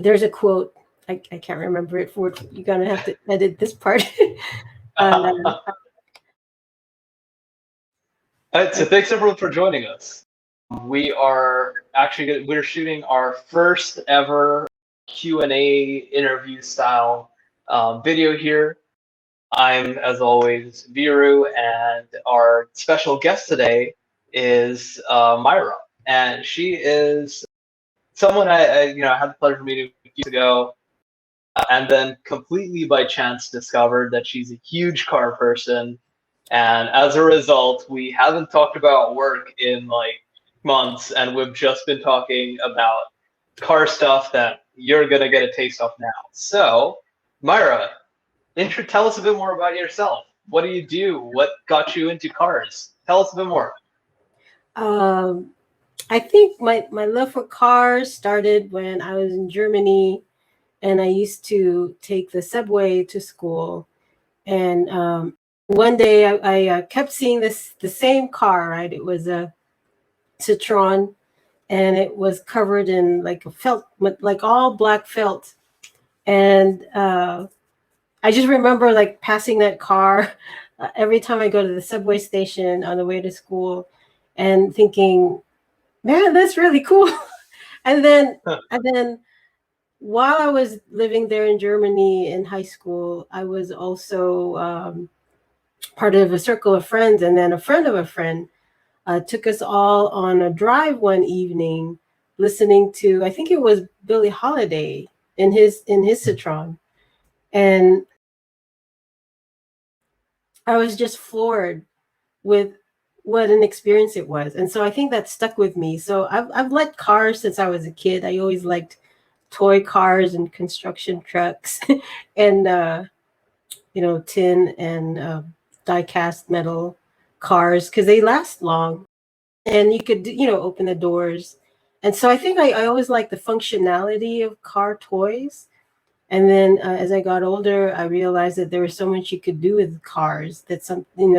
there's a quote. I can't remember it. For you're gonna have to edit this part. um, All right, so thanks everyone for joining us. We are actually we're shooting our first ever Q&A interview style video here. I'm, as always, Viru, and our special guest today is Myra, and she is someone I had the pleasure of meeting a few years ago, and then completely by chance discovered that she's a huge car person, and as a result, we haven't talked about work in like months, and we've just been talking about car stuff that you're gonna get a taste of now. So, Myra, tell us a bit more about yourself. What do you do? What got you into cars? Tell us a bit more. um, I think my love for cars started when I was in Germany, and I used to take the subway to school. And one day I kept seeing the same car. Right, it was a Citroen, and it was covered in like a felt, like all black felt. And I just remember like passing that car every time I go to the subway station on the way to school, and thinking, man, that's really cool. and then and then while I was living there in Germany in high school, I was also part of a circle of friends, and then a friend of a friend took us all on a drive one evening, listening to, I think it was Billie Holiday in his Citroen, and I was just floored with what an experience it was. And so I think that stuck with me. So I've liked cars since I was a kid. I always liked toy cars and construction trucks and tin and die cast metal cars because they last long, and you could open the doors. And so I think I always liked the functionality of car toys. And then as I got older, I realized that there was so much you could do with cars. That something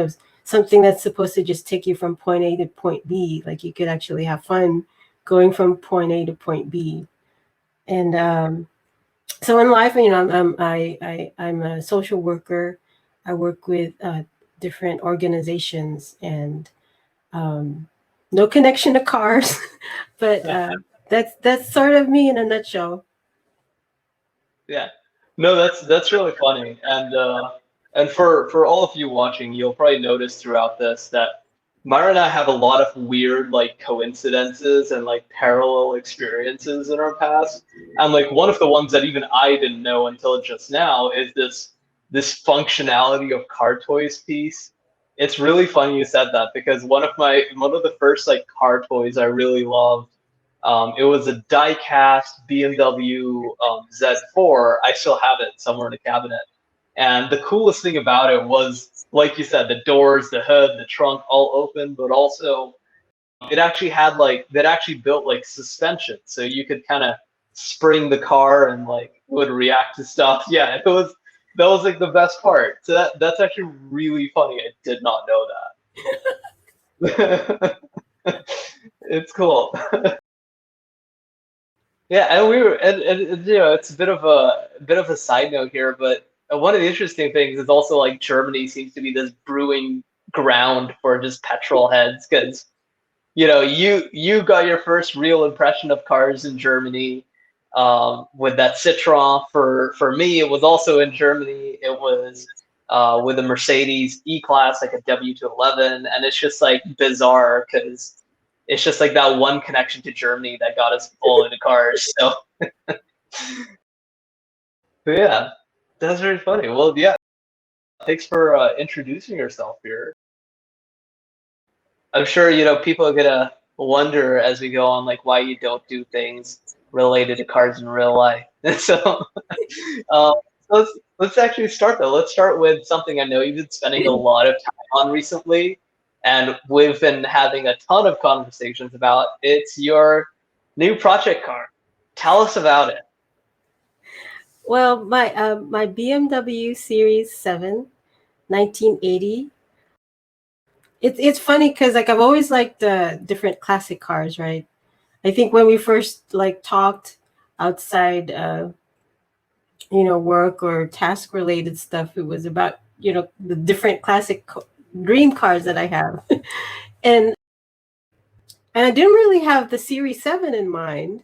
that's supposed to just take you from point A to point B. Like you could actually have fun going from point A to point B. And so in life, I'm a social worker. I work with different organizations, and no connection to cars, but that's sort of me in a nutshell. Yeah. No, that's really funny. And for all of you watching, you'll probably notice throughout this that Myra and I have a lot of weird like coincidences and like parallel experiences in our past. And like one of the ones that even I didn't know until just now is this functionality of car toys piece. It's really funny you said that because one of the first like car toys I really loved, it was a die-cast BMW Z4. I still have it somewhere in a cabinet. And the coolest thing about it was, like you said, the doors, the hood, the trunk all open, but also it actually had like that actually built like suspension, so you could kind of spring the car and like it would react to stuff. Yeah, it was that was like the best part. So that's actually really funny. I did not know that. It's cool. Yeah, and we were, and it's a bit of a side note here, but one of the interesting things is also like Germany seems to be this brewing ground for just petrol heads because you got your first real impression of cars in Germany with that Citroen. For me, it was also in Germany. It was with a Mercedes E-Class, like a W211, and it's just like bizarre because it's just like that one connection to Germany that got us all into cars. So, but yeah, that's very funny. Well, yeah, thanks for introducing yourself here. I'm sure people are gonna wonder as we go on, like why you don't do things related to cars in real life. So, um, let's actually start though. Let's start with something I know you've been spending a lot of time on recently, and we've been having a ton of conversations about. It's your new project car. Tell us about it. Well, my BMW Series 7, 1980. It's funny because like I've always liked different classic cars, right? I think when we first like talked, outside work or task related stuff. It was about the different classic dream cars that I have. and and I didn't really have the Series 7 in mind.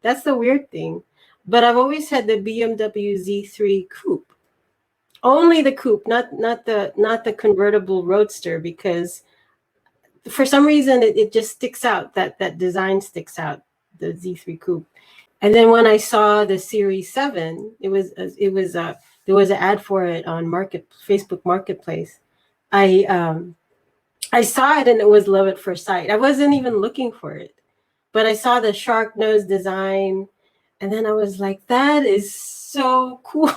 That's the weird thing. But I've always had the BMW Z3 coupe. Only the coupe, not the convertible roadster, because for some reason it just sticks out. That design sticks out, the Z3 coupe. And then when I saw the Series 7, there was an ad for it on Facebook Marketplace. I I saw it and it was love at first sight. I wasn't even looking for it, but I saw the shark nose design, and then I was like, that is so cool.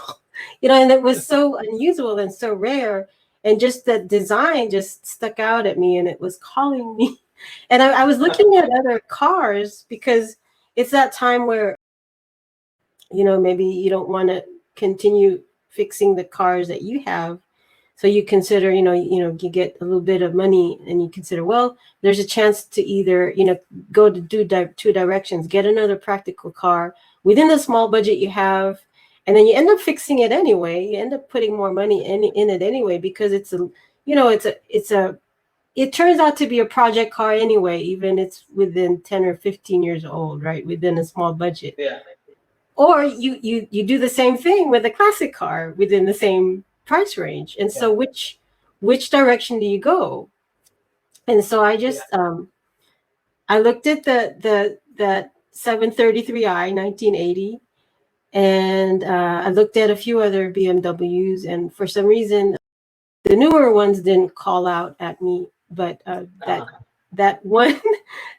And it was so unusual and so rare, and just that design just stuck out at me, and it was calling me. And I was looking at other cars because it's that time where maybe you don't want to continue fixing the cars that you have, so you consider, you get a little bit of money, and you consider, well, there's a chance to either, go to two directions: get another practical car within the small budget you have, and then you end up fixing it anyway. You end up putting more money in it anyway, because it turns out to be a project car anyway, even it's within 10 or 15 years old, right? Within a small budget. Yeah. Or you do the same thing with a classic car within the same price range. And so which direction do you go? And so I just I looked at that 733i 1980, and I looked at a few other BMWs, and for some reason the newer ones didn't call out at me, but that one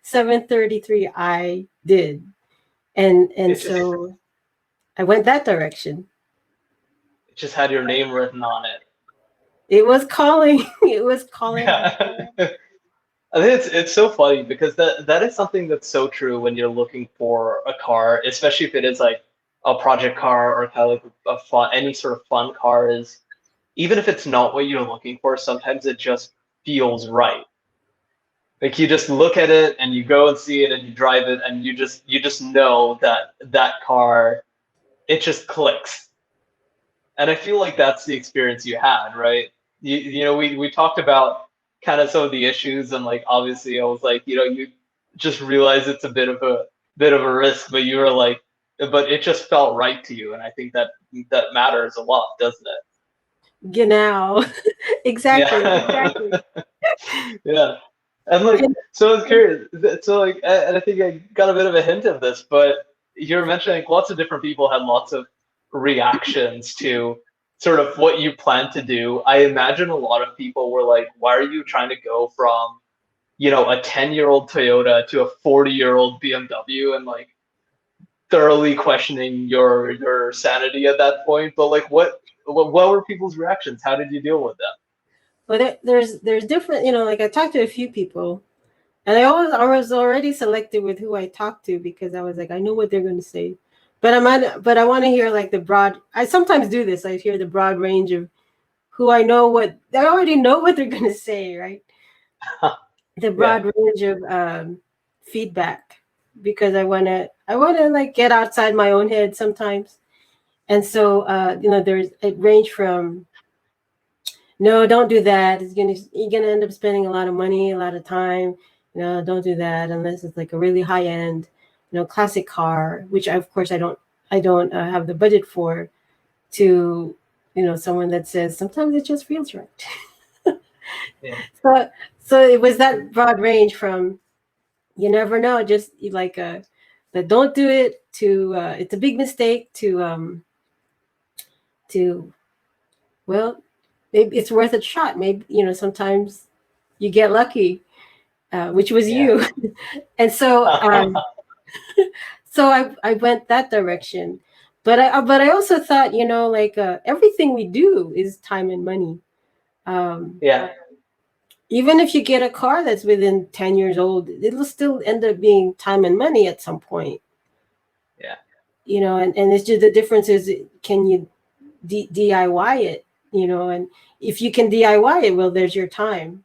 733i did. And so I went that direction. It just had your name written on it. It was calling. It was calling. Yeah. I think it's so funny because that is something that's so true when you're looking for a car, especially if it is like a project car or kind of like a fun, any sort of fun car, is even if it's not what you're looking for, sometimes it just feels right. Like you just look at it and you go and see it and you drive it and you just know that car, it just clicks. And I feel like that's the experience you had, right? We talked about kind of some of the issues, and like obviously I was like, you just realize it's a bit of a risk, but you were like, but it just felt right to you, and I think that matters a lot, doesn't it? Genau. Exactly. Yeah. Yeah. And like, so I was curious. So like, and I think I got a bit of a hint of this, but you're mentioning lots of different people had lots of reactions to sort of what you plan to do. I imagine a lot of people were like, why are you trying to go from, a 10-year-old Toyota to a 40-year-old BMW, and like thoroughly questioning your sanity at that point. But like, what were people's reactions? How did you deal with them? Well, there's different. Like I talked to a few people, and I was already selected with who I talked to, because I was like, I know what they're going to say, but I want to hear like the broad. I sometimes do this. I hear the broad range of who I know, what I already know what they're going to say, right? The Yeah. broad range of feedback, because I want to like get outside my own head sometimes. And so it ranged from, no, don't do that, you're gonna end up spending a lot of money, a lot of time, don't do that unless it's like a really high end, classic car, which of course I don't have the budget for, to someone that says sometimes it just feels right. Yeah. So it was that broad range from, you never know, just like but don't do it, to it's a big mistake, to well, maybe it's worth a shot, maybe sometimes you get lucky, which was Yeah. you. And so I went that direction. But I also thought, like, everything we do is time and money. um Yeah. Even if you get a car that's within 10 years old, it'll still end up being time and money at some point. Yeah. And it's just, the difference is, can you DIY it, and if you can DIY it, well, there's your time.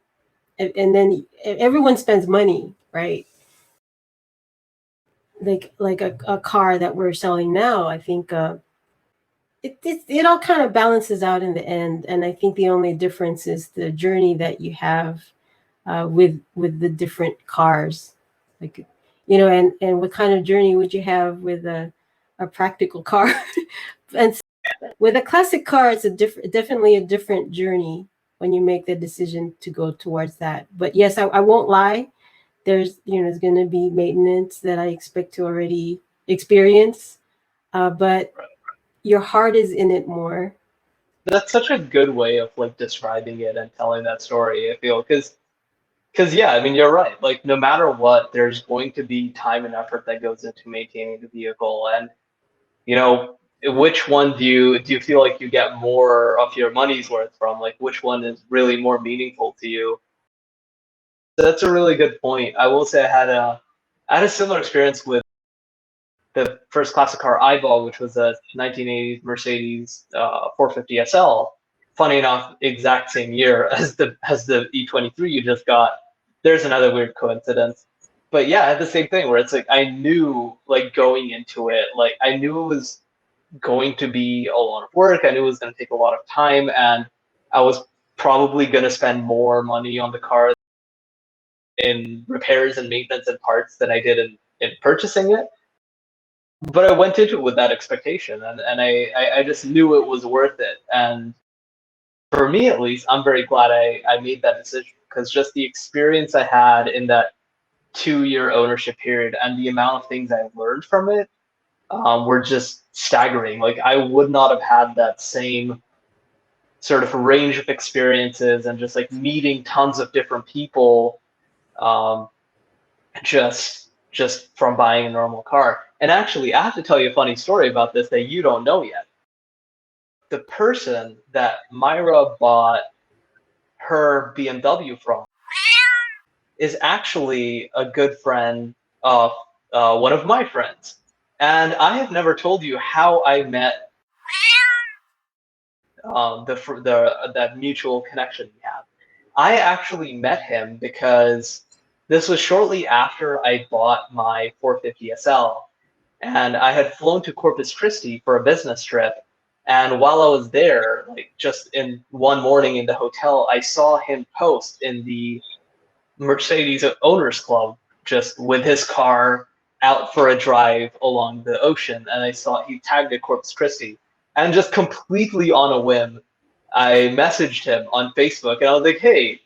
And then everyone spends money, right? like a car that we're selling now. I think it all kind of balances out in the end, and I think the only difference is the journey that you have with the different cars, like and what kind of journey would you have with a practical car? And with a classic car, it's definitely a different journey when you make the decision to go towards that. But yes, I won't lie. There's going to be maintenance that I expect to already experience, but your heart is in it more. That's such a good way of like describing it and telling that story, I feel, because yeah, I mean you're right. Like no matter what, there's going to be time and effort that goes into maintaining the vehicle, and you know, which one do you feel like you get more of your money's worth from? Like which one is really more meaningful to you? That's a really good point. I will say I had a similar experience with the first classic car I bought, which was a 1980s Mercedes 450 SL. Funny enough, exact same year as the E23 you just got. There's another weird coincidence. But yeah, I had the same thing where it's like I knew like going into it, like I knew it was going to be a lot of work. I knew it was going to take a lot of time, and I was probably going to spend more money on the car in repairs and maintenance and parts than I did in purchasing it. But I went into it with that expectation, and I just knew it was worth it. And for me, at least, I'm very glad I made that decision because just the experience I had in that 2 year ownership period and the amount of things I learned from it were just staggering. Like I would not have had that same sort of range of experiences and just like meeting tons of different people um, just from buying a normal car. And actually, I have to tell you a funny story about this that you don't know yet. The person that Myra bought her BMW from is actually a good friend of one of my friends. And I have never told you how I met the that mutual connection we have. I actually met him because this was shortly after I bought my 450 SL, and I had flown to Corpus Christi for a business trip. And while I was there, like just in one morning in the hotel, I saw him post in the Mercedes Owners Club just with his car out for a drive along the ocean, and I saw he tagged it Corpus Christi, and just completely on a whim, I messaged him on Facebook, and I was like, "Hey,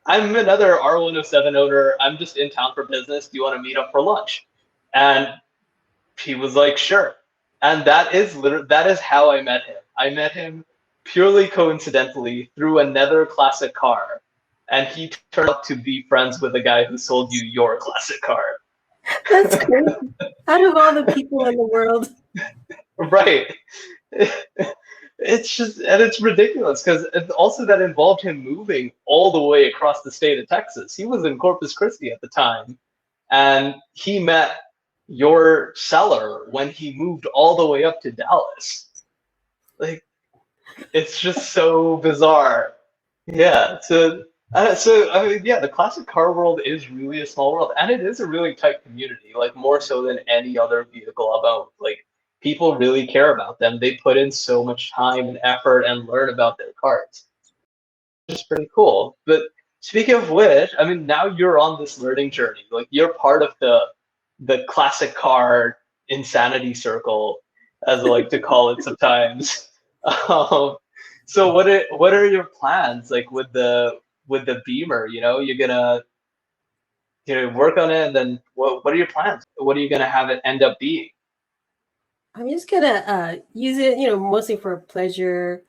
I'm another R107 owner. I'm just in town for business. Do you want to meet up for lunch?" And he was like, "Sure." And that is how I met him. I met him purely coincidentally through another classic car, and he turned out to be friends with the guy who sold you your classic car. That's crazy. Out of all the people in the world, Right. It's just, and it's ridiculous because also that involved him moving all the way across the state of Texas. He was in Corpus Christi at the time, and he met your seller when he moved all the way up to Dallas. Like, it's just so bizarre. Yeah. So I mean, yeah, the classic car world is really a small world, and it is a really tight community. Like more so than any other vehicle about. Like people really care about them. They put in so much time and effort and learn about their cars. It's pretty cool. But speaking of which, I mean, now you're on this learning journey. Like you're part of the classic car insanity circle, as I like to call it sometimes. Um, so what are your plans like with the Beamer? You know, you're gonna work on it, and then what are your plans? What are you gonna have it end up being? I'm just gonna use it, mostly for pleasure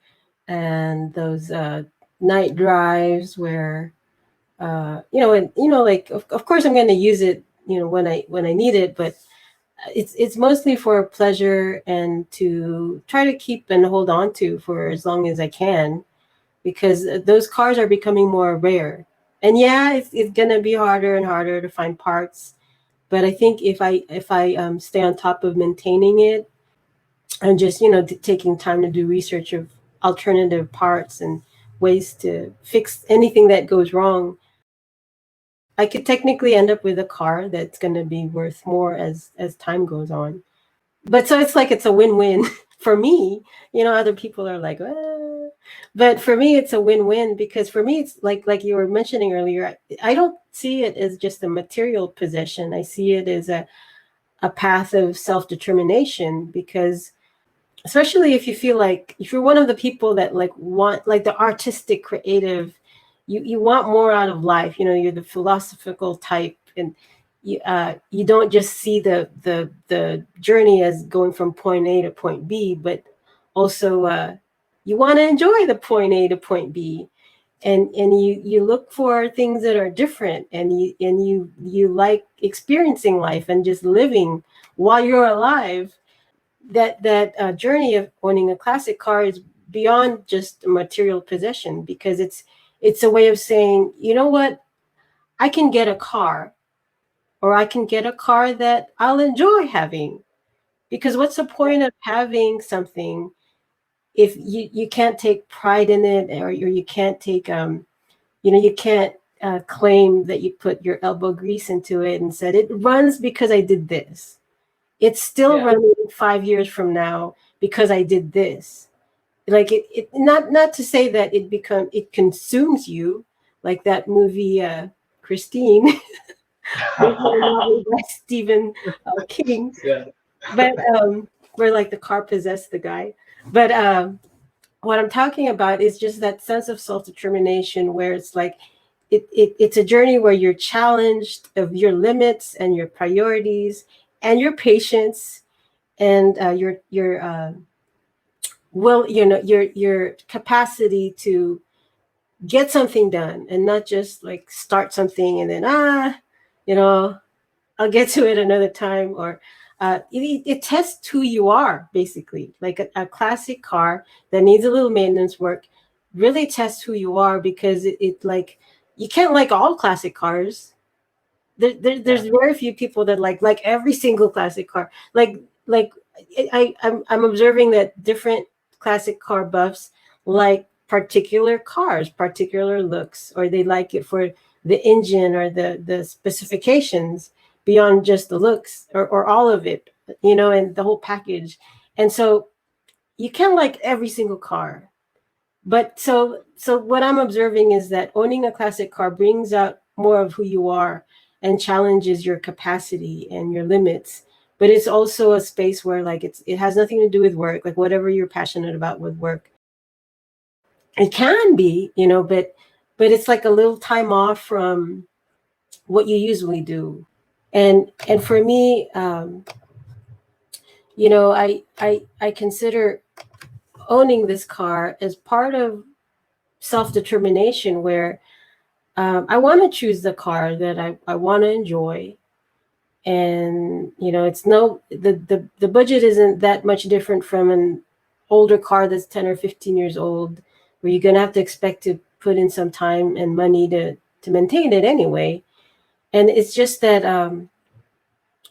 and those night drives where, and like of course I'm gonna use it, when I need it, but it's mostly for pleasure and to try to keep and hold on to for as long as I can, because those cars are becoming more rare. And yeah, it's gonna be harder and harder to find parts. But I think if I stay on top of maintaining it and just taking time to do research of alternative parts and ways to fix anything that goes wrong, I could technically end up with a car that's going to be worth more as time goes on. But so it's like it's a win-win for me. Other people are like, but for me it's a win-win, because for me it's like you were mentioning earlier, I don't see it as just a material possession. I see it as a path of self-determination, because especially if you feel like, if you're one of the people that like want, like the artistic creative, you want more out of life, you're the philosophical type, and you don't just see the journey as going from point A to point B, but also you want to enjoy the point A to point B, and you look for things that are different, and you like experiencing life and just living while you're alive. That journey of owning a classic car is beyond just a material possession, because it's a way of saying, you know what, I can get a car, or I can get a car that I'll enjoy having. Because what's the point of having something if you can't take pride in it, or you can't take you can't claim that you put your elbow grease into it and said it runs because I did this. It's still Yeah. running 5 years from now because I did this. Like not to say that it consumes you, like that movie Christine, by Stephen King, Yeah. but where like the car possessed the guy. But what I'm talking about is just that sense of self determination, where it's like it's a journey where you're challenged of your limits and your priorities and your patience and your will, your capacity to get something done, and not just like start something and then you know I'll get to it another time. Or it tests who you are, basically. Like a classic car that needs a little maintenance work really tests who you are, because it like, you can't like all classic cars. Yeah. There's very few people that like every single classic car. Like I'm observing that different classic car buffs like particular cars, particular looks, or they like it for the engine or the specifications beyond just the looks, or all of it, and the whole package. And so you can't like every single car. But so what I'm observing is that owning a classic car brings out more of who you are and challenges your capacity and your limits. But it's also a space where like it has nothing to do with work, like whatever you're passionate about with work. It can be, but it's like a little time off from what you usually do. And for me, I consider owning this car as part of self-determination, where I want to choose the car that I want to enjoy. And it's no the budget isn't that much different from an older car that's 10 or 15 years old, where you're gonna have to expect to put in some time and money to maintain it anyway. And it's just that and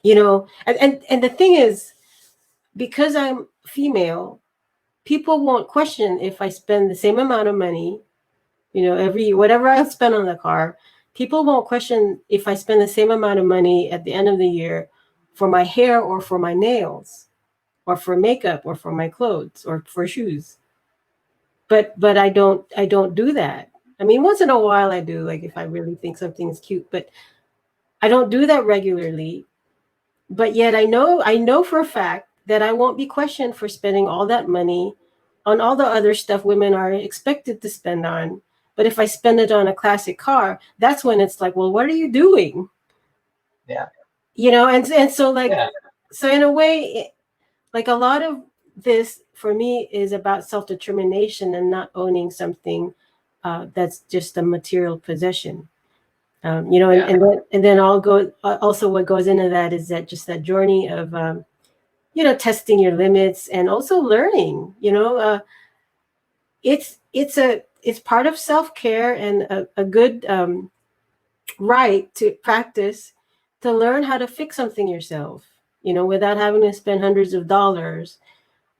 the thing is, because I'm female, people won't question if I spend the same amount of money, every whatever I spend on the car. People won't question if I spend the same amount of money at the end of the year for my hair, or for my nails, or for makeup, or for my clothes, or for shoes. But I don't do that. I mean, once in a while I do, like if I really think something is cute, but I don't do that regularly. But yet I know for a fact that I won't be questioned for spending all that money on all the other stuff women are expected to spend on. But if I spend it on a classic car, that's when it's like, well, what are you doing? Yeah. And so like, Yeah. so in a way, like a lot of this for me is about self-determination and not owning something that's just a material possession. And Yeah. and then I'll go also what goes into that is that just that journey of testing your limits and also learning. It's part of self-care and a good right to practice to learn how to fix something yourself, without having to spend hundreds of dollars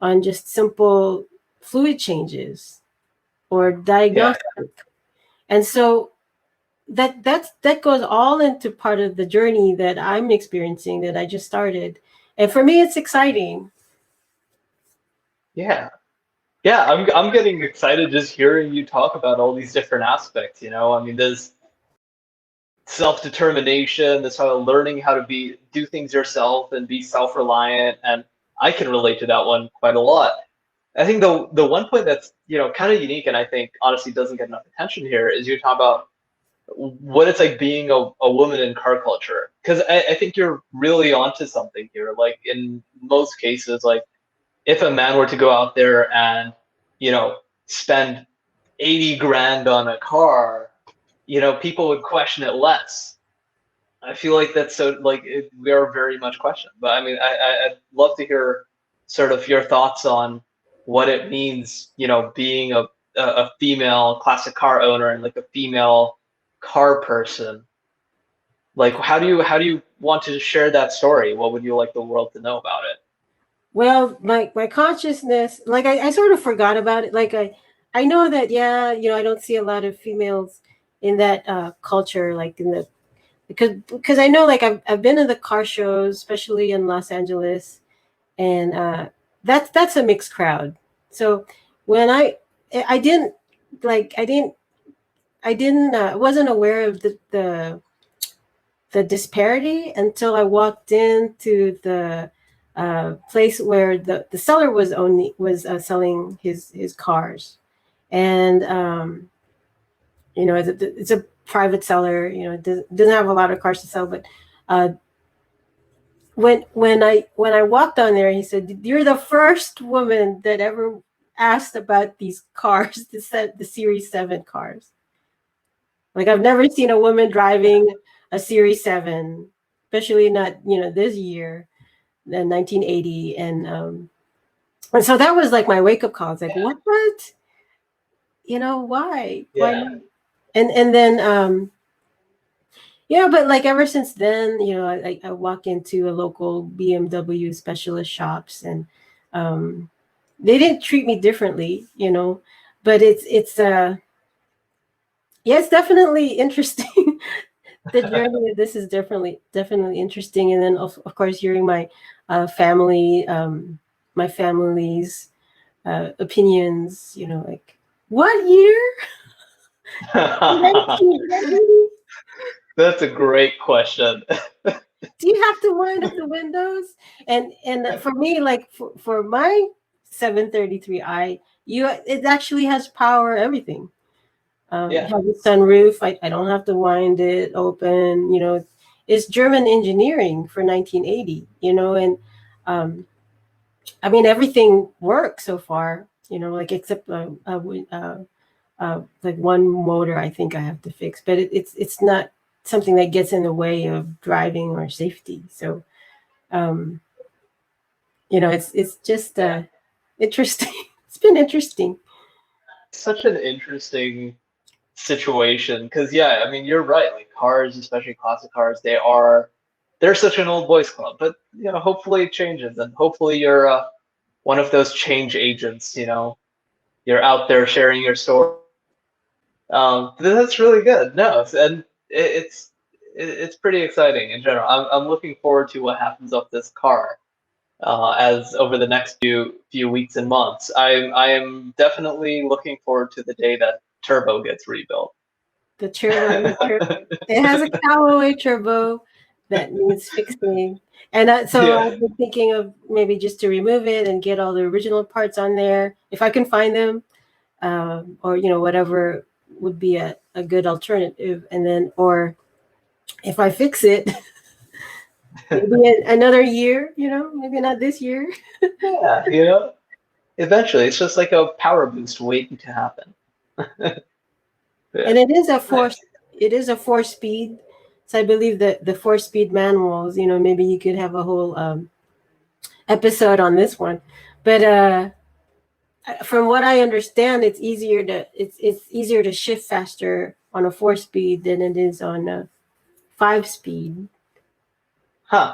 on just simple fluid changes or Yeah. diagnostic. And so that goes all into part of the journey that I'm experiencing, that I just started, and for me, it's exciting. Yeah. Yeah, I'm getting excited just hearing you talk about all these different aspects, you know? I mean, there's self-determination, this sort of learning how to do things yourself and be self-reliant, and I can relate to that one quite a lot. I think the one point that's, kind of unique and I think honestly doesn't get enough attention here is you talk about what it's like being a woman in car culture. Because I think you're really onto something here. Like in most cases, like if a man were to go out there and, you know, spend 80 grand on a car, people would question it less. I feel like that's so like we are very much questioned. But I mean, I'd love to hear sort of your thoughts on what it means, being a female classic car owner and like a female car person. Like, how do you want to share that story? What would you like the world to know about it? Well, my consciousness, like I sort of forgot about it. Like I know that, yeah, I don't see a lot of females in that culture, like in the because I know, like I've been to the car shows, especially in Los Angeles, and that's a mixed crowd. So when I didn't like I didn't wasn't aware of the disparity until I walked into the place where the seller was selling his cars, and it's a private seller. It doesn't have a lot of cars to sell, but uh, when I walked on there, he said, "You're the first woman that ever asked about these cars, the Series 7 cars. Like, I've never seen a woman driving a Series 7, especially not, this year, the 1980." And so that was like my wake up call. It's like, what? Why Yeah. not? And then yeah, but like ever since then, I walk into a local BMW specialist shops, and um, they didn't treat me differently, but it's yeah, it's definitely interesting. The journey of this is definitely interesting, and then of course hearing my family's opinions, like, what year? 1980? That's a great question. Do you have to wind up the windows? And for me, like for my 733i, it actually has power, everything. It Yeah. has a sunroof. I don't have to wind it open. It's German engineering for 1980. And I mean, everything works so far. Like except like one motor, I think I have to fix, but it's not something that gets in the way of driving or safety. So um, it's just Yeah. interesting. It's been interesting. Such an interesting situation because yeah, I mean you're right. Like cars, especially classic cars, they're such an old boys club. But hopefully it changes, and hopefully you're one of those change agents. You're out there sharing your story. That's really good. No, and it's pretty exciting in general. I'm looking forward to what happens with this car as over the next few weeks and months. I am definitely looking forward to the day that Turbo gets rebuilt. The turbo, it has a Callaway turbo that needs fixing, and so Yeah. I've been thinking of maybe just to remove it and get all the original parts on there if I can find them, or whatever would be a good alternative, and then or if I fix it, maybe another year, maybe not this year. Yeah, eventually it's just like a power boost waiting to happen. Yeah. And Nice. it is a 4 speed. So I believe that the 4 speed manuals, maybe you could have a whole episode on this one. But from what I understand, it's easier to shift faster on a 4 speed than it is on a 5 speed, Huh.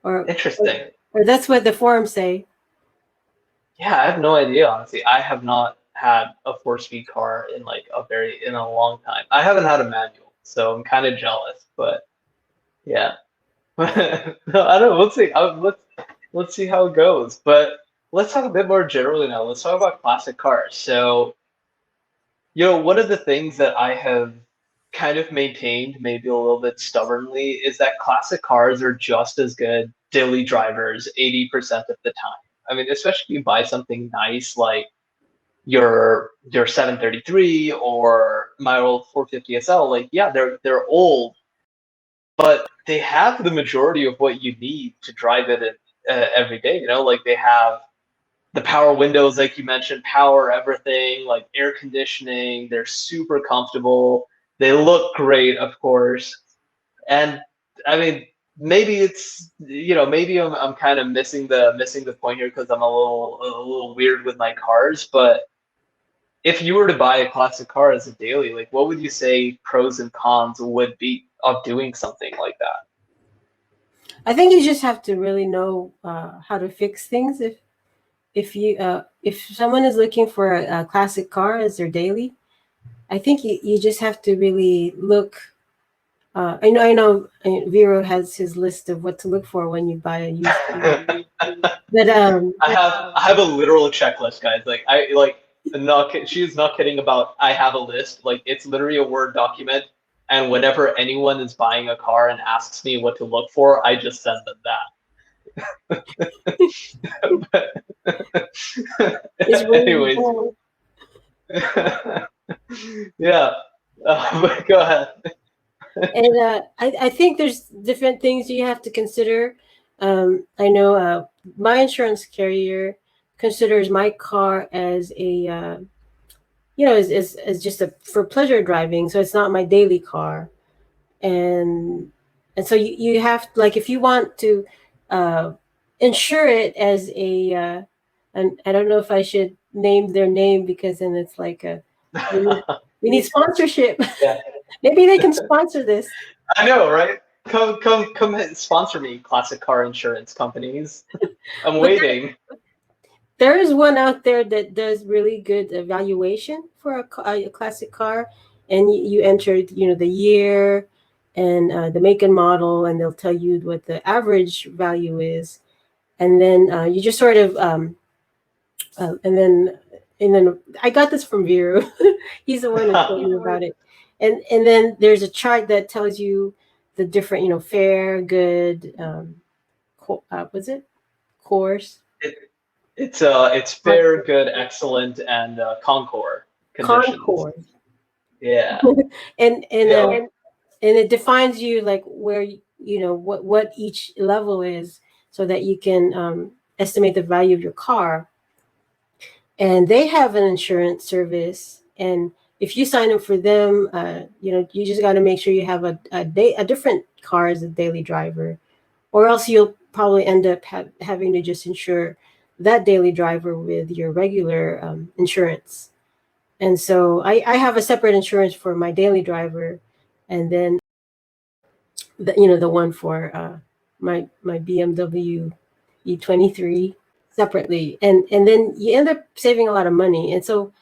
or or, Interesting. or that's what the forums say. Yeah, I have no idea, honestly. I have not had a four-speed car in a long time. I haven't had a manual. So I'm kind of jealous, but yeah. No, I don't know. Let's see. Let's see how it goes. But let's talk a bit more generally now. Let's talk about classic cars. So, one of the things that I have kind of maintained, maybe a little bit stubbornly, is that classic cars are just as good daily drivers 80% of the time. I mean, especially if you buy something nice like your 733 or my old 450 SL, like yeah, they're old, but they have the majority of what you need to drive it every day. Like they have the power windows, like you mentioned, power everything, like air conditioning. They're super comfortable. They look great, of course. And I mean, maybe maybe I'm kind of missing the point here because I'm a little weird with my cars. But if you were to buy a classic car as a daily, like what would you say pros and cons would be of doing something like that? I think you just have to really know how to fix things. If someone is looking for a classic car as their daily, I think you just have to really look. I know Vero has his list of what to look for when you buy a used car. But I have a literal checklist, guys. Like I like she's not kidding about I have a list. Like it's literally a Word document, and whenever anyone is buying a car and asks me what to look for, I just send them that. it's really Anyways, cool. yeah. But go ahead. And I think there's different things you have to consider. I know my insurance carrier considers my car as a as just a for pleasure driving, so it's not my daily car. And and so you have, like, if you want to uh, insure it as a and I don't know if I should name their name, because then it's like we need, we need sponsorship. Yeah, Maybe they can sponsor this. I know, right? Come sponsor me, classic car insurance companies. I'm But waiting. there is one out there that does really good evaluation for a classic car, and you enter, the year and the make and model, and they'll tell you what the average value is, and then you just sort of uh, and then and then I got this from Vero. He's the one who told me about it, and then there's a chart that tells you the different, fair, good, was it course, It, it's fair, good, excellent, and Concord conditions. concourse. Yeah. And Yeah. and it defines you, like, where what each level is, so that you can estimate the value of your car. And they have an insurance service, and if you sign up for them, you just got to make sure you have a different car as a daily driver, or else you'll probably end up having to just insure that daily driver with your regular insurance. And so I have a separate insurance for my daily driver, and then the one for my BMW E23 separately, and then you end up saving a lot of money. And so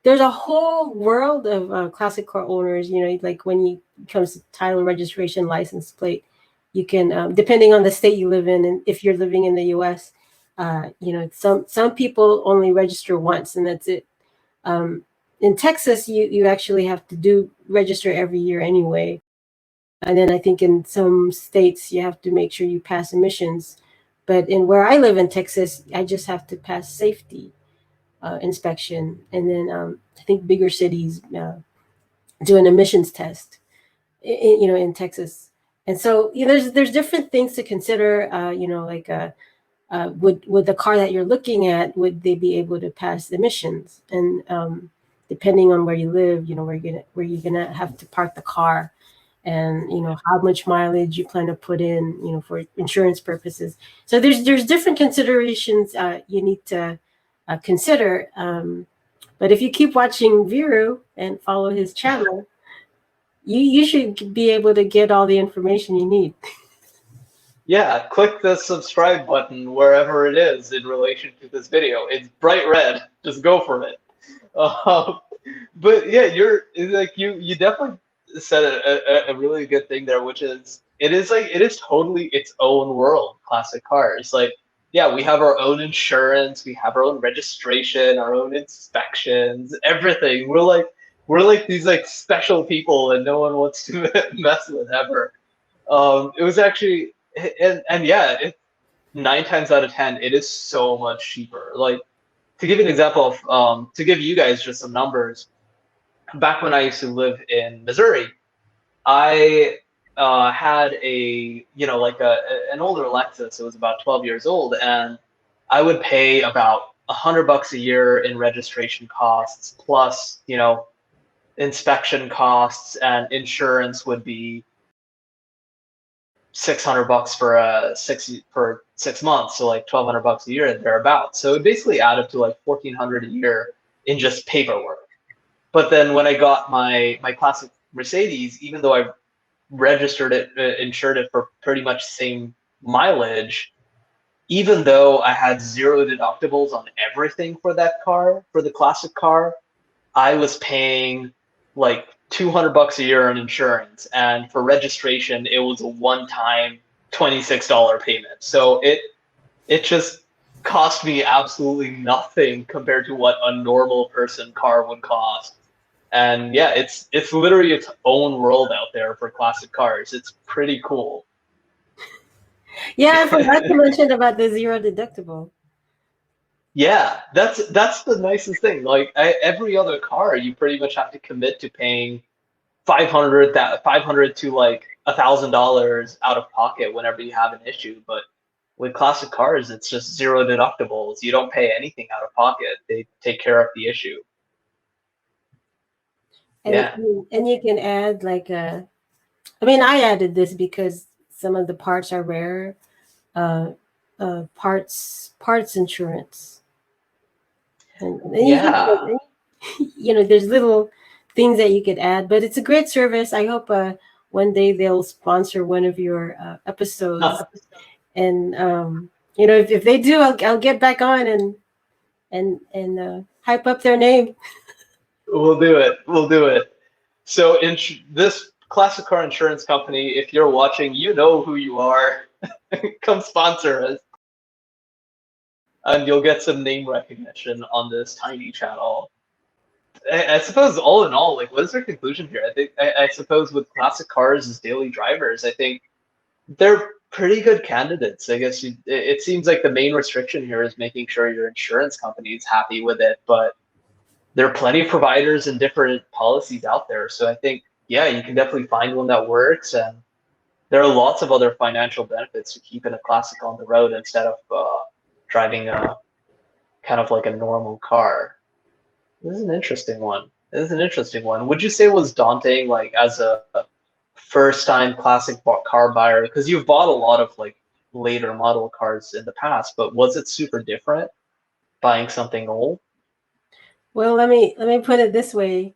there's a whole world of classic car owners. Like when you comes to title and registration, license plate, you can, depending on the state you live in, and if you're living in the U.S., some people only register once and that's it. Um, in Texas, you actually have to do register every year anyway. And then I think in some states you have to make sure you pass emissions. But in where I live in Texas, I just have to pass safety inspection. And then I think bigger cities do an emissions test, in Texas. And so there's different things to consider. Like would the car that you're looking at, would they be able to pass emissions? And depending on where you live, where you're gonna have to park the car, and how much mileage you plan to put in, for insurance purposes. So there's different considerations you need to consider. But if you keep watching Viru and follow his channel, you should be able to get all the information you need. Yeah, click the subscribe button wherever it is in relation to this video. It's bright red. Just go for it. Uh, but yeah, you're like you definitely said a really good thing there, which is it is totally its own world. Classic cars, like yeah, we have our own insurance, we have our own registration, our own inspections, everything. We're like these like special people, and no one wants to mess with ever. It was actually and yeah, 9 times out of 10, it is so much cheaper. Like to give you an example of to give you guys just some numbers. Back when I used to live in Missouri, I had a like an older Lexus. It was about 12 years old, and I would pay about $100 a year in registration costs, plus inspection costs, and insurance would be $600 for 6 months, so like $1,200 a year and thereabouts. So it basically added to like 1,400 a year in just paperwork. But then when I got my classic Mercedes, even though I registered it, insured it for pretty much the same mileage, even though I had zero deductibles on everything for that car, for the classic car, I was paying like $200 a year on insurance, and for registration, it was a one-time $26 payment. So it just cost me absolutely nothing compared to what a normal person car would cost. And yeah, it's literally its own world out there for classic cars. It's pretty cool. Yeah, I forgot to mention about the zero deductible. Yeah, that's the nicest thing. Like every other car, you pretty much have to commit to paying 500 to like $1,000 out of pocket whenever you have an issue. But with classic cars, it's just zero deductibles. You don't pay anything out of pocket. They take care of the issue. And Yeah. and you can add like I mean, I added this because some of the parts are rare. Uh, parts insurance, and you Yeah. can, there's little things that you could add, but it's a great service. I hope one day they'll sponsor one of your episodes, and if they do, I'll get back on and hype up their name. We'll do it. We'll do it. So this classic car insurance company, if you're watching, you know who you are. Come sponsor us, and you'll get some name recognition on this tiny channel. I suppose all in all, like, what is our conclusion here? I suppose with classic cars as daily drivers, I think they're pretty good candidates. I guess it seems like the main restriction here is making sure your insurance company is happy with it, but there are plenty of providers and different policies out there. So I think, yeah, you can definitely find one that works, and there are lots of other financial benefits to keeping a classic on the road instead of driving a kind of like a normal car. This is an interesting one. This is an interesting one. Would you say it was daunting, like as a first-time classic car buyer? Because you've bought a lot of like later model cars in the past, but was it super different buying something old? Well, let me put it this way.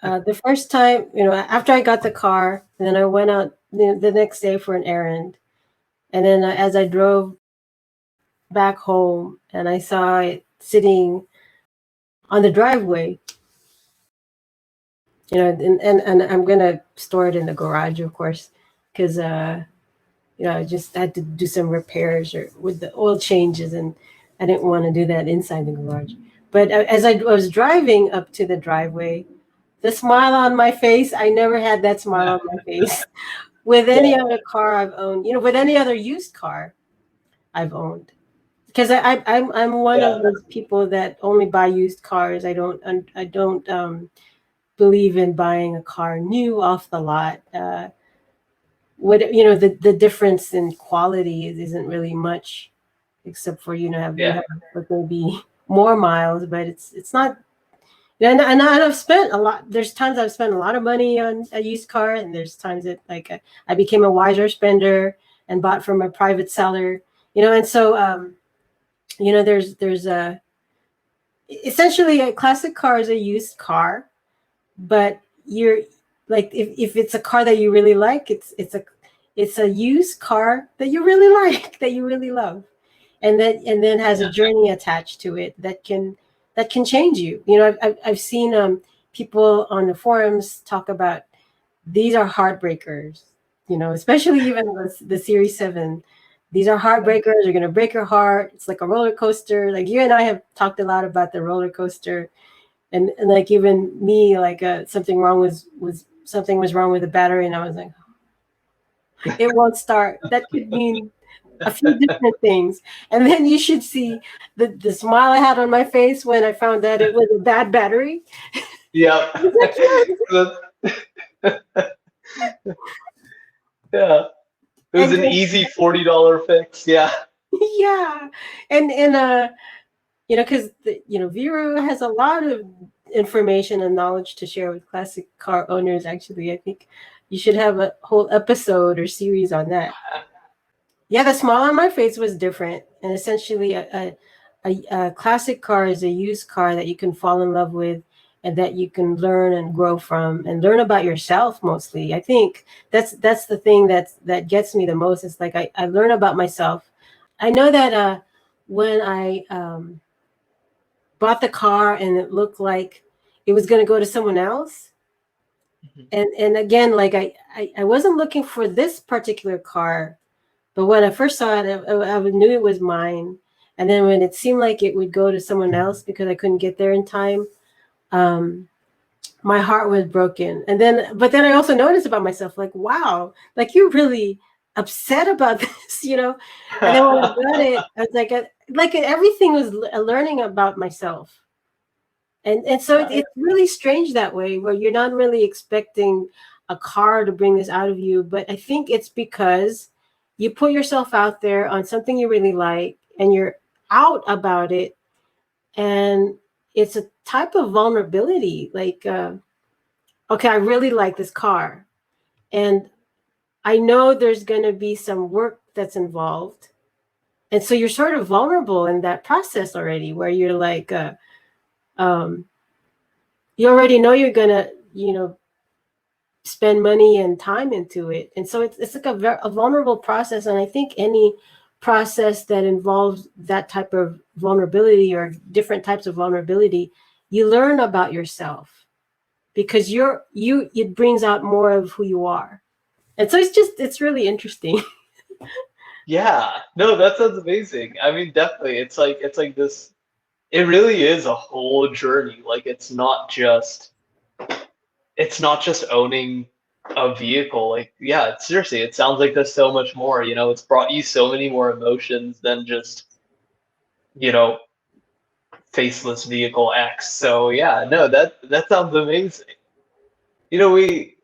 The first time, after I got the car, then I went out the next day for an errand, and then as I drove back home, and I saw it sitting on the driveway, and I'm gonna store it in the garage, of course, because I just had to do some repairs or with the oil changes, and I didn't want to do that inside the garage. But as I was driving up to the driveway, the smile on my face, I never had that smile on my face with any Yeah, other car I've owned, with any other used car I've owned. Because I'm one of yeah, those people that only buy used cars. I don't believe in buying a car new off the lot. What the difference in quality isn't really much, except for you yeah, have like maybe more miles, but it's not. And I've spent a lot. There's times I've spent a lot of money on a used car, and there's times that like I became a wiser spender and bought from a private seller. And so there's a essentially a classic car is a used car, but you're like if it's a car that you really like, it's a used car that you really like, that you really love, and then has a yeah, journey attached to it that can change you. I've seen people on the forums talk about these are heartbreakers, especially even the Series 7. These are heartbreakers. They're going to break your heart. It's like a roller coaster. Like you and I have talked a lot about the roller coaster, and like even me, like something was wrong with the battery, and I was like, it won't start. That could mean a few different things. And then you should see the smile I had on my face when I found that it was a bad battery. Yeah. I was like, Yeah. It was and an easy $40 fix. Yeah. yeah, and because Vero has a lot of information and knowledge to share with classic car owners. Actually, I think you should have a whole episode or series on that. Yeah, the smile on my face was different, and essentially, a classic car is a used car that you can fall in love with, and that you can learn and grow from, and learn about yourself. Mostly, I think that's the thing that gets me the most. It's like I learn about myself. I know that when I bought the car and it looked like it was going to go to someone else, Mhm. and again, like I wasn't looking for this particular car. But when I first saw it, I knew it was mine. And then when it seemed like it would go to someone else because I couldn't get there in time, um, my heart was broken. But then I also noticed about myself, like, wow, like you're really upset about this. And then when I got it, I was like everything was a learning about myself. And so Right. it's really strange that way, where you're not really expecting a car to bring this out of you. But I think it's because you put yourself out there on something you really like and you're out about it. And it's a type of vulnerability. Like, okay, I really like this car. And I know there's going to be some work that's involved. And so you're sort of vulnerable in that process already, where you're like, um, you already know you're going to, spend money and time into it. And so it's like a vulnerable process. And I think any process that involves that type of vulnerability or different types of vulnerability, you learn about yourself because it brings out more of who you are. And so it's really interesting. Yeah. No, that sounds amazing. I mean, definitely. It's like this. It really is a whole journey. Like it's not just owning a vehicle. Like, yeah, seriously, it sounds like there's so much more. It's brought you so many more emotions than just, you know, faceless vehicle X. So yeah, no, that sounds amazing. We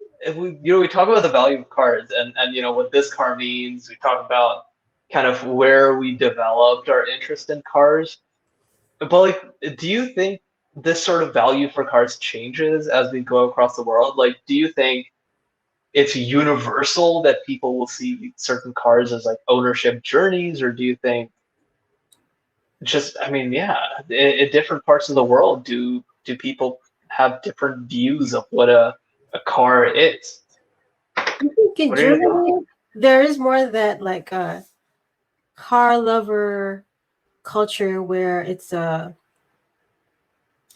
talk about the value of cars and what this car means. We talk about kind of where we developed our interest in cars. But like, do you think this sort of value for cars changes as we go across the world? Like, do you think it's universal that people will see certain cars as like ownership journeys, or do you think just, I mean, yeah, in different parts of the world, do people have different views of what a car is? I think in What are your thoughts? Germany, there is more of that like car lover culture where it's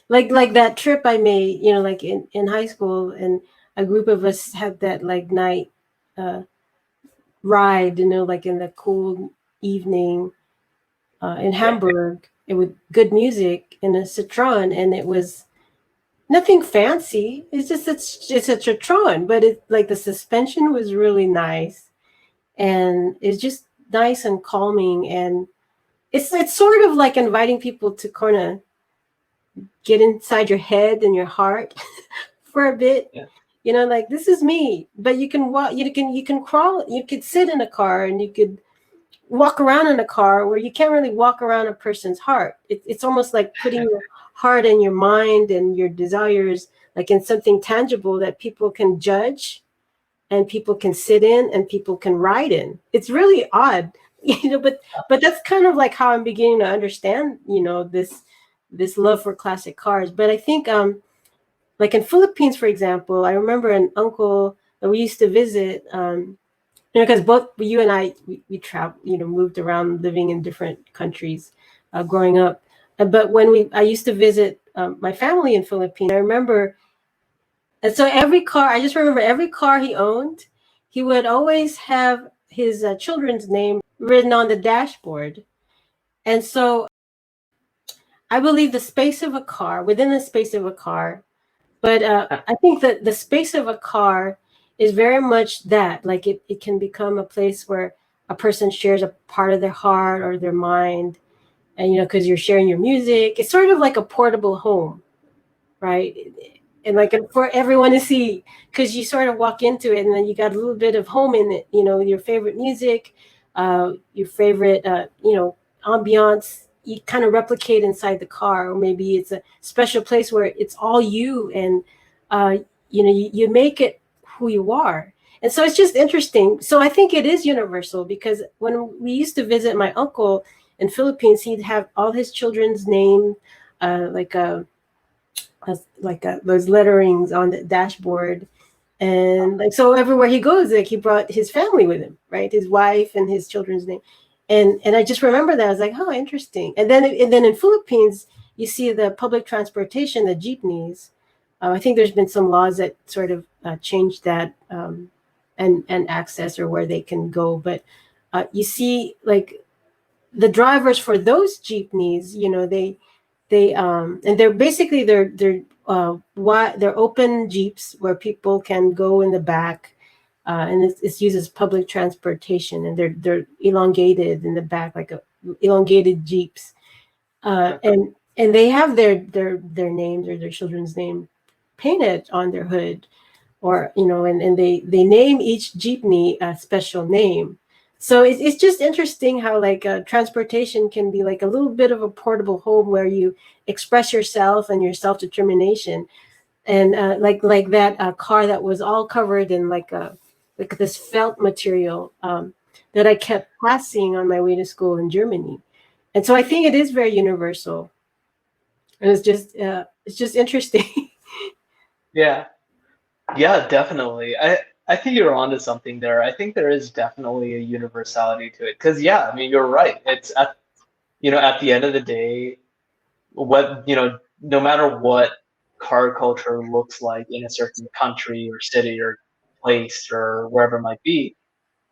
like that trip I made, like in high school, and a group of us had that like night uh, ride, like in the cool evening in Yeah, Hamburg, it with good music in a Citroen, and it was nothing fancy. It's a Citroen, but it like the suspension was really nice, and it's just nice and calming, and it's sort of like inviting people to kind of get inside your head and your heart for a bit. yeah, Like this is me, but you can walk, you can crawl, you could sit in a car, and you could walk around in a car where you can't really walk around a person's heart. It's almost like putting your heart and your mind and your desires like in something tangible that people can judge and people can sit in and people can ride in. It's really odd, but that's kind of like how I'm beginning to understand, this love for classic cars. But I think like in Philippines, for example, I remember an uncle that we used to visit. Because both you and I, we travel, moved around, living in different countries, growing up. But I used to visit my family in Philippines. I remember And so every car, I just remember every car he owned, he would always have his children's name written on the dashboard. And so I believe the space of a car, within the space of a car, but I think that the space of a car is very much that. Like it can become a place where a person shares a part of their heart or their mind. And, because you're sharing your music, it's sort of like a portable home, right? And like for everyone to see, because you sort of walk into it and then you got a little bit of home in it, your favorite music, your favorite, ambiance, you kind of replicate inside the car. Or maybe it's a special place where it's all you, and you make it who you are. And so it's just interesting. So I think it is universal, because when we used to visit my uncle in Philippines, he'd have all his children's name, like those letterings on the dashboard. And like, so everywhere he goes, like, he brought his family with him, right? His wife and his children's name. And I just remember that. I was like, oh, interesting. And then in Philippines, you see the public transportation, the jeepneys. I think there's been some laws that sort of changed that, and access, or where they can go. But you see, like, the drivers for those jeepneys, and they're basically they're open jeeps where people can go in the back, and it's used as public transportation, and they're elongated in the back, like elongated jeeps, and they have their names, or their children's name, painted on their hood, or and they name each jeepney a special name. So it's just interesting how, like, transportation can be like a little bit of a portable home where you express yourself and your self-determination. And like that car that was all covered in like this felt material, that I kept passing on my way to school in Germany. And so I think it is very universal, and it's just interesting. Yeah. Yeah, definitely. I think you're onto something there. I think there is definitely a universality to it. Because yeah, I mean, you're right. It's at the end of the day, no matter what car culture looks like in a certain country or city or place or wherever it might be,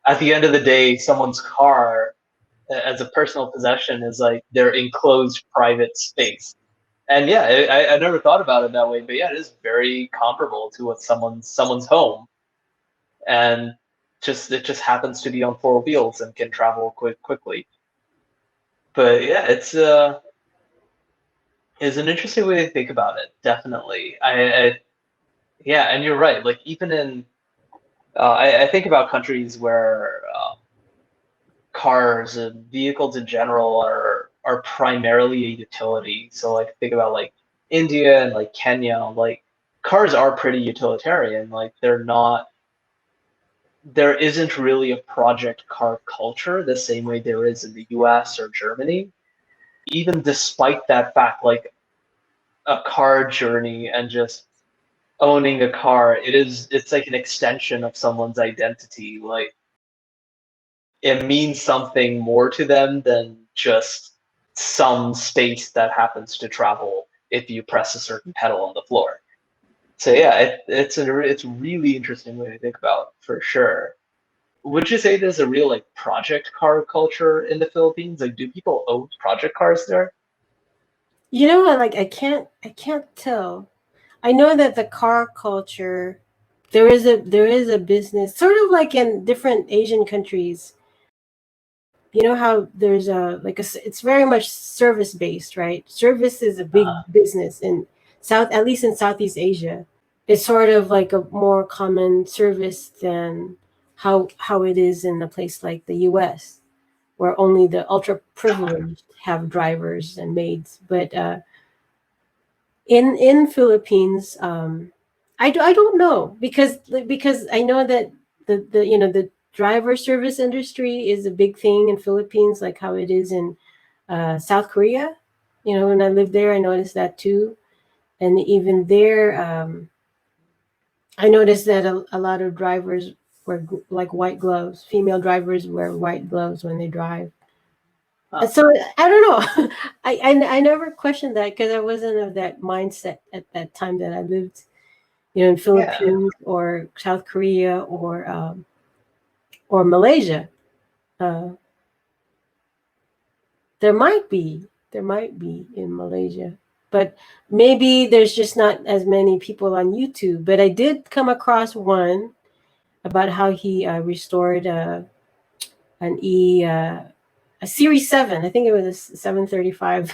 at the end of the day, someone's car as a personal possession is like their enclosed private space. And yeah, I never thought about it that way, but yeah, it is very comparable to what someone's home, and it just happens to be on four wheels and can travel quickly. But yeah, it's an interesting way to think about it. Definitely, yeah, and you're right. Like even in I think about countries where cars and vehicles in general are primarily a utility. So like think about like India and like Kenya, like cars are pretty utilitarian. Like there isn't really a project car culture the same way there is in the US or Germany. Even despite that fact, like a car journey and just owning a car, it's like an extension of someone's identity. Like it means something more to them than just some space that happens to travel if you press a certain pedal on the floor. So yeah, it's a really interesting way to think about for sure. Would you say there's a real like project car culture in the Philippines? Like, do people own project cars there? Like, I can't tell. I know that the car culture, there is a business, sort of like in different Asian countries. You know how there's it's very much service based, right? Service is a big business in at least in Southeast Asia. It's sort of like a more common service than how it is in a place like the US, where only the ultra privileged have drivers and maids. But in Philippines, I don't know, because I know that the driver service industry is a big thing in Philippines, like how it is in South Korea. When I lived there, I noticed that too. And even there, I noticed that a lot of drivers wear like white gloves. Female drivers wear white gloves when they drive. And so I don't know. I never questioned that, because I wasn't of that mindset at that time that I lived. in Yeah. Philippines or South Korea or Malaysia. Uh, there might be in Malaysia, but maybe there's just not as many people on YouTube. But I did come across one about how he restored an a Series 7. I think it was a 735,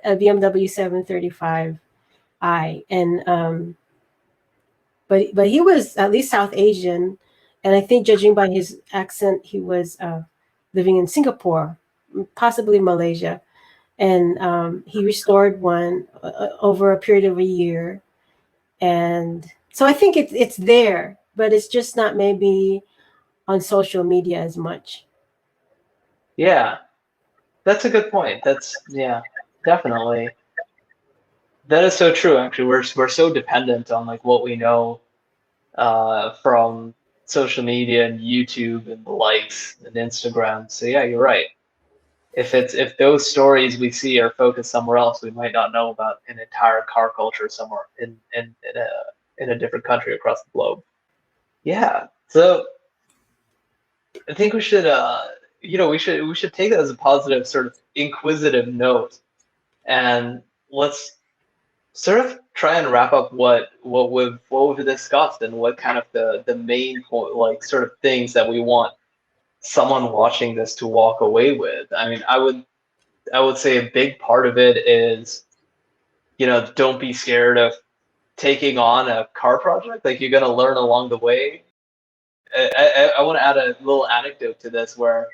a BMW 735i, and but he was at least South Asian, and I think judging by his accent, he was living in Singapore, possibly Malaysia, and he restored one over a period of a year, and so I think it's there, but it's just not maybe on social media as much. Yeah. That's a good point. That's yeah, definitely. That is so true. Actually, we're so dependent on like what we know from social media and YouTube and the likes and Instagram. So yeah, you're right. If those stories we see are focused somewhere else, we might not know about an entire car culture somewhere in a different country across the globe. Yeah. So I think we should we should take that as a positive sort of inquisitive note, and let's sort of try and wrap up what we've discussed and what kind of the main point, like sort of things that we want someone watching this to walk away with. I mean, I would say a big part of it is, don't be scared of taking on a car project. Like you're gonna learn along the way. I want to add a little anecdote to this where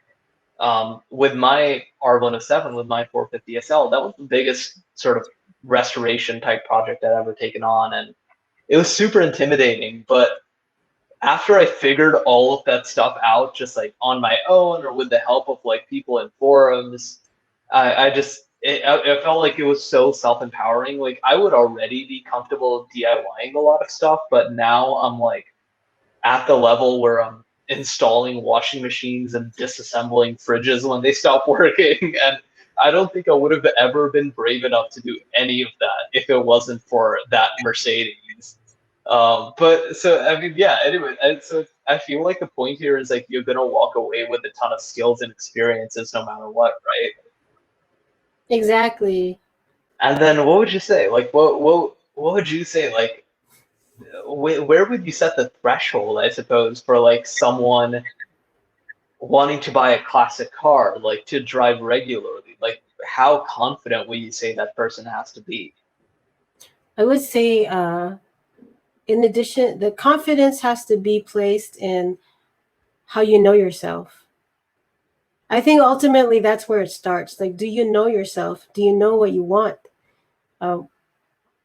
with my R107, with my 450 SL, that was the biggest sort of restoration type project I'd ever taken on, and it was super intimidating. But after I figured all of that stuff out, just like on my own or with the help of like people in forums, I just it felt like it was so self empowering. Like I would already be comfortable DIYing a lot of stuff, but now I'm like at the level where I'm installing washing machines and disassembling fridges when they stop working. And I don't think I would have ever been brave enough to do any of that if it wasn't for that Mercedes. But so I mean, yeah. Anyway, and so I feel like the point here is like you're gonna walk away with a ton of skills and experiences no matter what, right? Exactly. And then what would you say? Like, what would you say? Like, where would you set the threshold? I suppose for like someone wanting to buy a classic car, like to drive regularly, like how confident would you say that person has to be? I would say, in addition, the confidence has to be placed in how you know yourself. I think ultimately that's where it starts. Like, do you know yourself? Do you know what you want? Uh,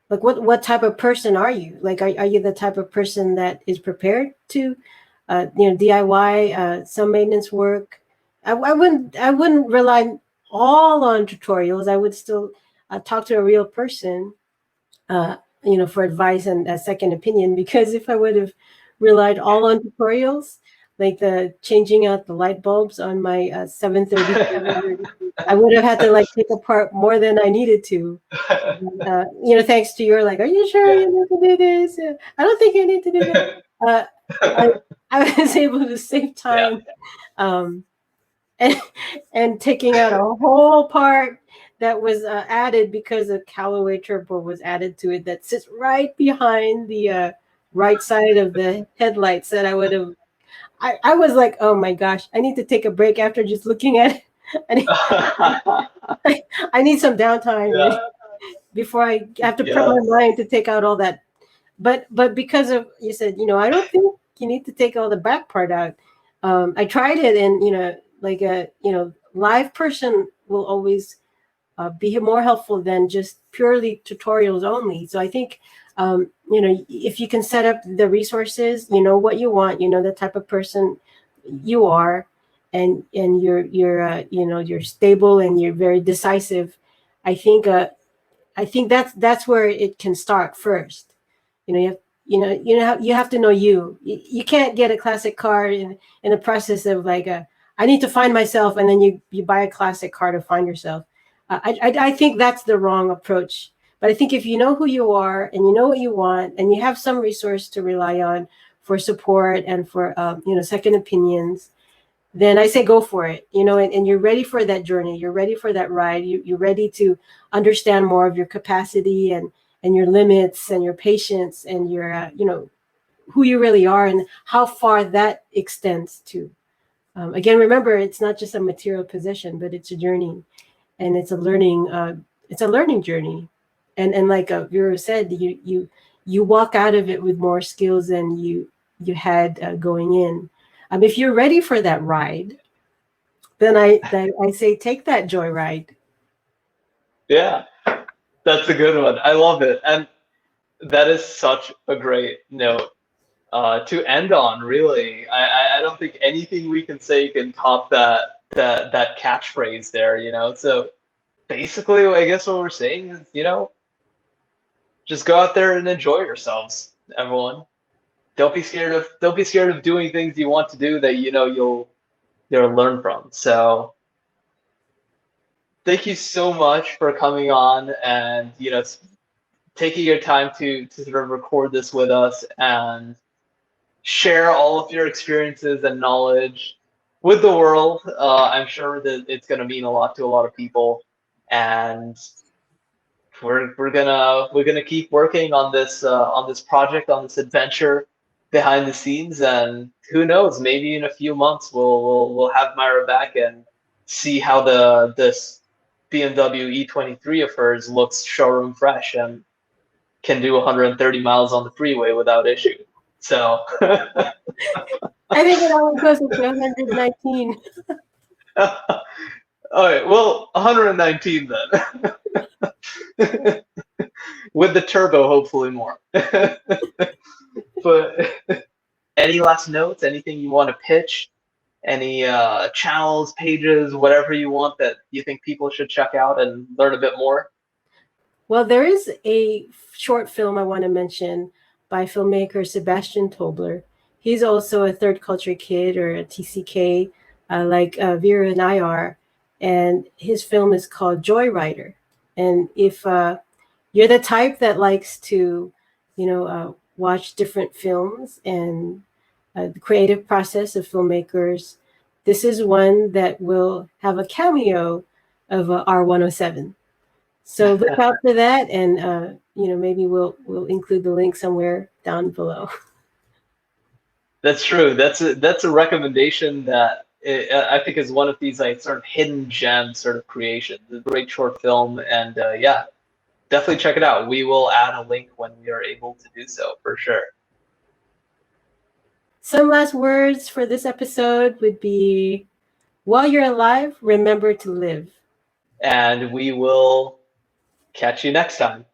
like, what type of person are you? Like, are you the type of person that is prepared to, DIY some maintenance work? I wouldn't rely all on tutorials. I would still talk to a real person, uh, for advice and a second opinion. Because if I would have relied all on tutorials, like the changing out the light bulbs on my 737, I would have had to like take apart more than I needed to. Thanks to your like, are you sure Yeah. you need to do this? I don't think you need to do that. Uh, I, I was able to save Yeah. time, um, and and taking out a whole part that was added because a Callaway turbo was added to it that sits right behind the right side of the headlights. That I would have. I was like, oh my gosh, I need to take a break after just looking at it. I need, I need some downtime Yeah. before I have to prep my Yes. mind to take out all that. But because of you said, I don't think you need to take all the back part out. I tried it, and like a live person will always be more helpful than just purely tutorials only. So I think if you can set up the resources, you know what you want, the type of person you are, and you're stable and you're very decisive. I think that's where it can start first. You have you have to know you can't get a classic car in the process of like I need to find myself, and then you buy a classic car to find yourself. I think that's the wrong approach. But I think if you know who you are and you know what you want and you have some resource to rely on for support and for second opinions, then I say go for it. And you're ready for that journey. You're ready for that ride. You're ready to understand more of your capacity and your limits and your patience and your who you really are and how far that extends to. Again, remember, it's not just a material possession, but it's a journey, and it's a learning. It's a learning journey, and like Vera said, you walk out of it with more skills than you had going in. If you're ready for that ride, then I say take that joy ride. Yeah, that's a good one. I love it. And that is such a great note to end on, really. I don't think anything we can say can top that catchphrase there, So basically, I guess what we're saying is, just go out there and enjoy yourselves, everyone. Don't be scared of doing things you want to do that you'll learn from. So thank you so much for coming on and taking your time to sort of record this with us and share all of your experiences and knowledge with the world. I'm sure that it's going to mean a lot to a lot of people, and we're gonna keep working on this project, on this adventure behind the scenes, and who knows, maybe in a few months we'll have Myra back and see how this BMW E23 of hers looks showroom fresh and can do 130 miles on the freeway without issue. So I think it only goes to 119. all right, well, 119 then. With the turbo, hopefully more. But any last notes? Anything you want to pitch? Any channels, pages, whatever you want that you think people should check out and learn a bit more? Well, there is a short film I want to mention by filmmaker Sebastian Tobler. He's also a third culture kid or a TCK, like Vera and I are. And his film is called Joyrider. And if you're the type that likes to, watch different films and the creative process of filmmakers, this is one that will have a cameo of R107. So look out for that, and maybe we'll include the link somewhere down below. That's true. That's a recommendation that I think is one of these like sort of hidden gem sort of creations. A great short film, and yeah, definitely check it out. We will add a link when we are able to do so for sure. Some last words for this episode would be, while you're alive, remember to live. And we will catch you next time.